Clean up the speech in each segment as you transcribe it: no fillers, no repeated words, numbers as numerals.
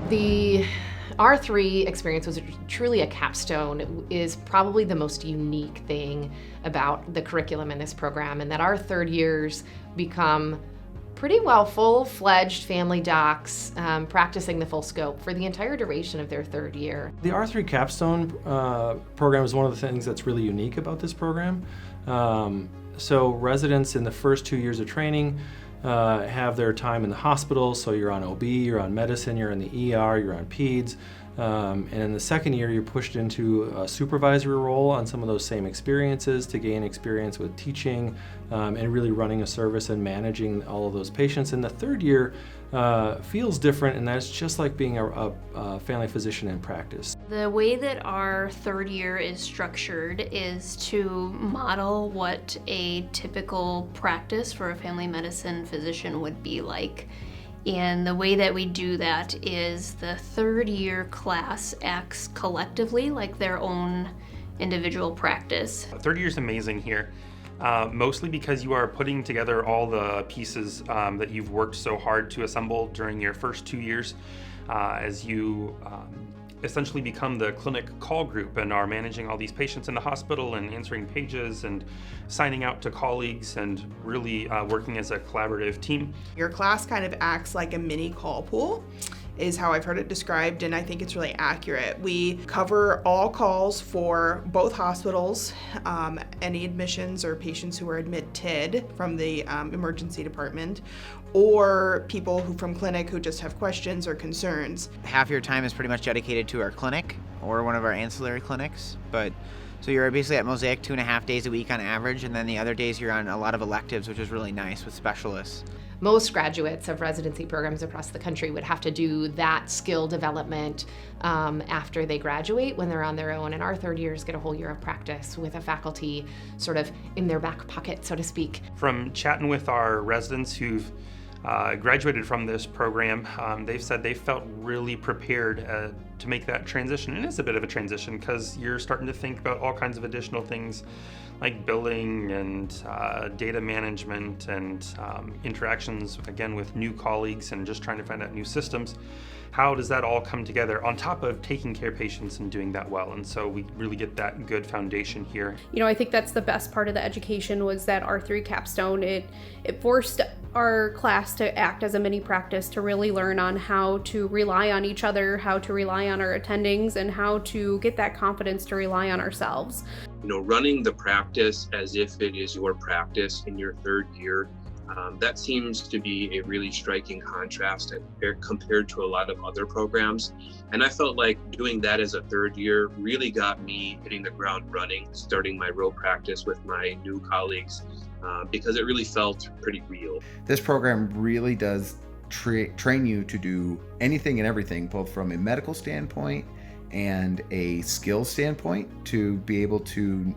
The R3 experience was truly a capstone. It is probably the most unique thing about the curriculum in this program, and that our third years become pretty well full-fledged family docs practicing the full scope for the entire duration of their third year. The R3 Capstone program is one of the things that's really unique about this program. So residents in the first 2 years of training have their time in the hospital, so you're on OB, you're on medicine, you're in the ER, you're on peds, and in the second year you're pushed into a supervisory role on some of those same experiences to gain experience with teaching and really running a service and managing all of those patients. And the third year feels different, and that's just like being a family physician in practice. The way that our third year is structured is to model what a typical practice for a family medicine physician would be like. And the way that we do that is the third year class acts collectively like their own individual practice. Third year is amazing here. Mostly because you are putting together all the pieces that you've worked so hard to assemble during your first 2 years as you essentially become the clinic call group and are managing all these patients in the hospital and answering pages and signing out to colleagues and really working as a collaborative team. Your class kind of acts like a mini call pool, is how I've heard it described, and I think it's really accurate. We cover all calls for both hospitals, any admissions or patients who are admitted from the emergency department, or people who from clinic who just have questions or concerns. Half your time is pretty much dedicated to our clinic or one of our ancillary clinics, so you're basically at Mosaic 2.5 days a week on average, and then the other days you're on a lot of electives, which is really nice with specialists. Most graduates of residency programs across the country would have to do that skill development after they graduate when they're on their own, and our third years get a whole year of practice with a faculty sort of in their back pocket, so to speak. From chatting with our residents who've graduated from this program, they've said they felt really prepared to make that transition. And it is a bit of a transition because you're starting to think about all kinds of additional things like billing and data management and interactions, again, with new colleagues and just trying to find out new systems. How does that all come together on top of taking care of patients and doing that well? And so we really get that good foundation here. You know, I think that's the best part of the education was that R3 Capstone. It forced our class to act as a mini practice, to really learn on how to rely on each other, how to rely on our attendings, and how to get that confidence to rely on ourselves. You know, running the practice as if it is your practice in your third year, that seems to be a really striking contrast compared to a lot of other programs. And I felt like doing that as a third year really got me hitting the ground running, starting my real practice with my new colleagues, because it really felt pretty real. This program really does train you to do anything and everything, both from a medical standpoint and a skill standpoint, to be able to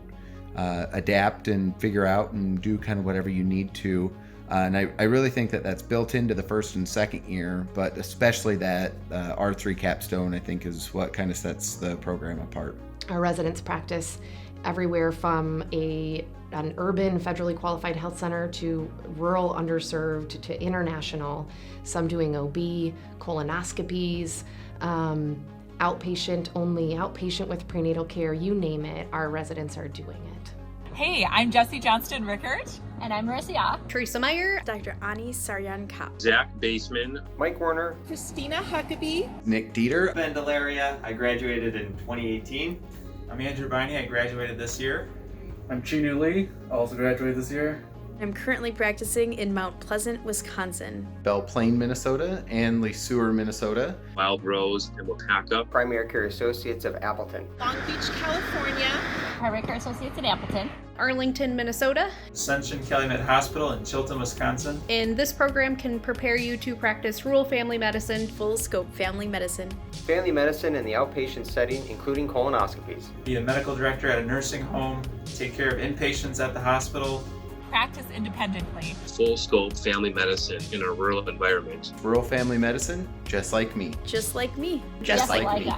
adapt and figure out and do kind of whatever you need to. And I really think that that's built into the first and second year, but especially that R3 Capstone, I think, is what kind of sets the program apart. Our residents practice everywhere from an urban federally qualified health center to rural underserved to international, some doing OB, colonoscopies, outpatient only, outpatient with prenatal care, you name it, our residents are doing it. Hey, I'm Jessie Johnston-Rickert. And I'm Marissa. Teresa Meyer. Dr. Ani Saryan-Kap. Zach Baeseman. Mike Warner. Christina Huckabee. Nick Deeter. Ben Delaria. I graduated in 2018. I'm Andrew Biney. I graduated this year. I'm Chinu Lee. Also graduated this year. I'm currently practicing in Mount Pleasant, Wisconsin. Belle Plaine, Minnesota, and Le Sueur, Minnesota. Wild Rose and Wakaka. Primary Care Associates of Appleton. Long Beach, California. Primary Care Associates in Appleton. Arlington, Minnesota. Ascension Calumet Hospital in Chilton, Wisconsin. And this program can prepare you to practice rural family medicine, full scope family medicine, family medicine in the outpatient setting, including colonoscopies. Be a medical director at a nursing home, take care of inpatients at the hospital. Practice independently. Full scope family medicine in a rural environment. Rural family medicine, just like me. Just like me. Just like me.